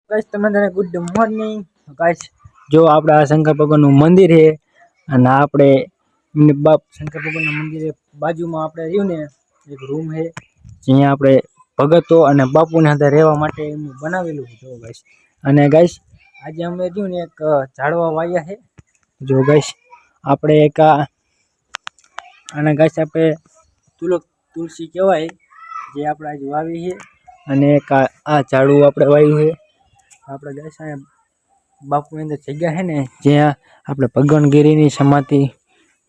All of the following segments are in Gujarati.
गाइस તમને ગુડ મોર્નિંગ ગાइस જો આપણે આ શંકર ભગવાનનું મંદિર છે અને આપણે બાપ શંકર ભગવાનના મંદિરે બાજુમાં આપણે રહ્યું ને એક રૂમ છે જ્યાં આપણે ભગતો અને બાપુને સાથે રહેવા માટે બનાવેલું છે જો ગાइस અને ગાइस આજે અમે રહ્યું ને એક ઝાડવા વાયા છે જો ગાइस આપણે એક અને ગાइस આપણે તુલસી કહેવાય જે આપણે આજ વાવી છે અને એક આ ઝાડવું આપણે વાવ્યું છે આપણે ગાइस આ બાપુની અંદર જગ્યા છે ને જ્યાં આપણે ભગવાનગીરીની સમાધિ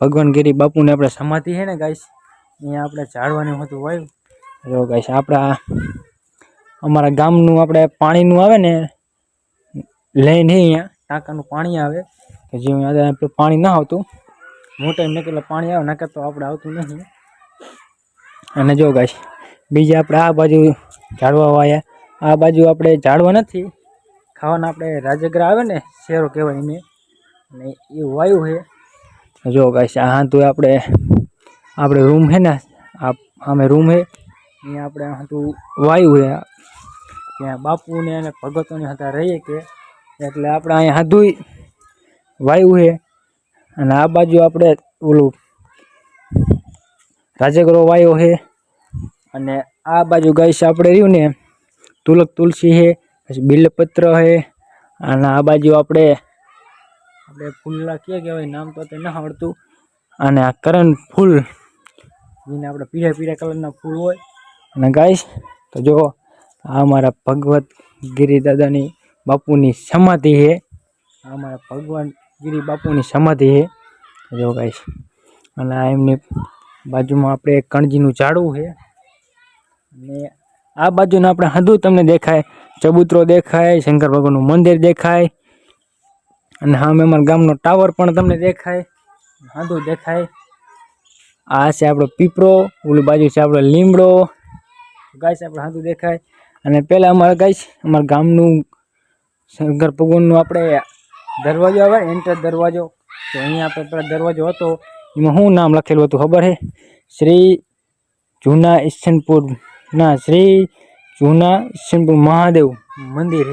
ભગવાનગીરી બાપુની આપણે સમાધિ છે ને ગાइस અહીંયા આપણે ઝાડવાનું હતું વાવ્યું જો ગાइस આપણા અમારા ગામનું આપણે પાણીનું આવે ને લઈને અહીંયા ટાંકાનું પાણી આવે કે જે આપણે પાણી ના આવતું મોટા નકર પાણી આવે નકર તો આપણે આવતું નથી અને જો ગાइस બીજા આપણે આ બાજુ ઝાડવા વાયા આ બાજુ આપણે ઝાડવા નથી ખાવાના આપણે રાજગરા આવે ને શેરો કહેવાય એને અને એ વાયુ છે જો ગાइस આ તો આપણે રૂમ છે ને આ અમે રૂમ છે અહીંયા આપણે હતું વાયુ છે ત્યાં બાપુને અને ભગતોની હતા રહીએ કે એટલે આપણે અહીંયા હાધું વાયુ છે અને આ બાજુ આપણે ઓલું રાજગરો વાયો છે અને આ બાજુ ગાइस આપણે રહ્યું ને તુલસી છે પછી બિલપત્ર છે અને આ બાજુ આપણે ફૂલના કહેવાય નામ તો ન આવડતું અને આ કરણ ફૂલ જેને આપણે પીળા પીળા કલરના ફૂલ હોય અને ગાइस તો જો આ અમારા ભગવત ગિરી દાદાની બાપુની સમાધિ છે આ અમારા ભગવાન ગિરી બાપુની સમાધિ છે જો ગાइस અને આ એમની બાજુમાં આપણે કણજીનું ઝાડવું છે અને આ બાજુને આપણે હદું તમને દેખાય ચબૂતરો દેખાય શંકર ભગવાનનું મંદિર દેખાય અને સામે અમારા ગામનો ટાવર પણ તમને દેખાય હદું દેખાય આ છે આપણો પીપળો ઓલી બાજુ છે આપણો લીમડો ગાइस આપણે હદું દેખાય અને પહેલાં અમારા ગામનું શંકર ભગવાનનું આપણે દરવાજો આવે એન્ટર દરવાજો તો અહીંયા આપણે પેલા દરવાજો હતો એમાં શું નામ લખેલું હતું ખબર છે શ્રી જૂના ઈશ્વરપુર મહાદેવ મંદિર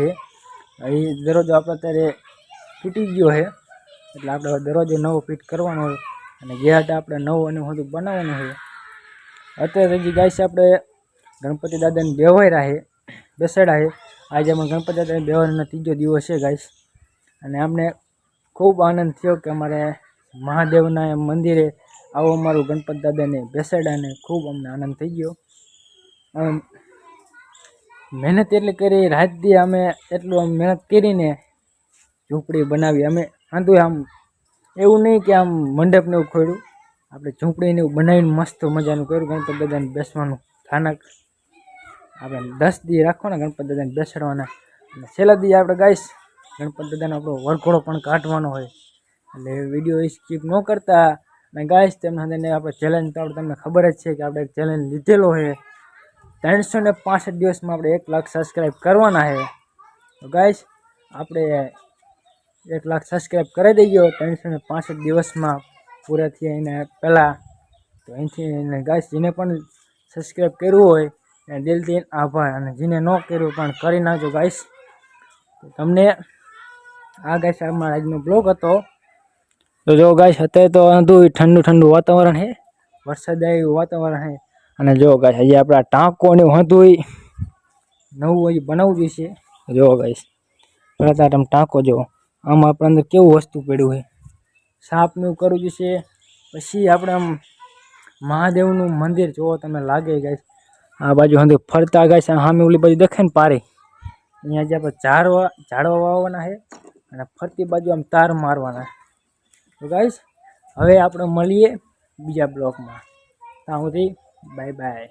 છે એ દરવાજો આપણે અત્યારે તૂટી ગયો છે એટલે આપણે દરવાજો નવો ફિટ કરવાનો હોય અને ગેટ આપણે નવો અને બધું બનાવવાનું છે અત્યારે હજી ગાइस આપણે ગણપતિ દાદાને બેસાડ્યા છે આજે અમે ગણપતિ દાદાને બેસવાનો ત્રીજો દિવસ છે ગાइस અને અમને ખૂબ આનંદ થયો કે અમારે મહાદેવના મંદિરે આવો અમારું ગણપતિ દાદાને બેસાડ્યાને ખૂબ અમને આનંદ થઈ ગયો મહેનત એટલી કરી રાત દી અમે એટલું મહેનત કરીને ઝૂંપડી બનાવી અમે આંધું આમ એવું નહીં કે આમ મંડપને એવું ખોડ્યું આપણે ઝૂંપડીને એવું બનાવીને મસ્ત મજાનું કર્યું ગણપતિ દાદાને બેસવાનું સ્થાનક આપણે 10 દી રાખો ને ગણપતિ દાદાને બેસાડવાના અને છેલ્લા દી આપણે ગાइस ગણપતિ દાદાનો આપણો વરઘોડો પણ કાઢવાનો હોય એટલે વિડીયો સ્કીપ ન કરતા અને ગાइस તેમને આપણે ચેલેન્જ તો તમને ખબર જ છે કે આપણે એક ચેલેન્જ લીધેલો છે 365 દિવસમાં આપણે 1 લાખ સબસ્ક્રાઈબ કરવાના છે તો ગાइस આપણે 1 લાખ સબસ્ક્રાઈબ કરી દઈએ 365 દિવસમાં પૂરા થયા એને પહેલાં તો અહીંથી ગાइस જેને પણ સબસ્ક્રાઈબ કર્યું હોય એને દિલથી આભાર અને જેને ન કર્યું પણ કરી નાખજો ગાइस તો તમને આ ગાइस અમારા આજનો બ્લોગ હતો તો જો ગાइस અત્યારે તો ઠંડુ ઠંડુ વાતાવરણ છે વરસાદ આવ્યું વાતાવરણ છે અને જો ગાइस હજી આપણા ટાંકો ને હતું નવું હજી બનાવવું જોઈશે જો ગાइस પહેલાં તમે ટાંકો જો આમાં આપણે અંદર કેવું વસ્તુ પડ્યું છે સાપને એવું કરવું જોઈશે પછી આપણે આમ મહાદેવનું મંદિર જોવો તમે લાગે ગાइस આ બાજુ હંધું ફરતા ગાइस સામે ઓલી બાજુ દેખાય ને પારી અહીંયા જે આપણે ઝાડવા વાવવાના છે અને ફરતી બાજુ આમ તાર મારવાના તો ગાइस હવે આપણે મળીએ બીજા બ્લોગમાં ત્યાં સુધી બાય બાય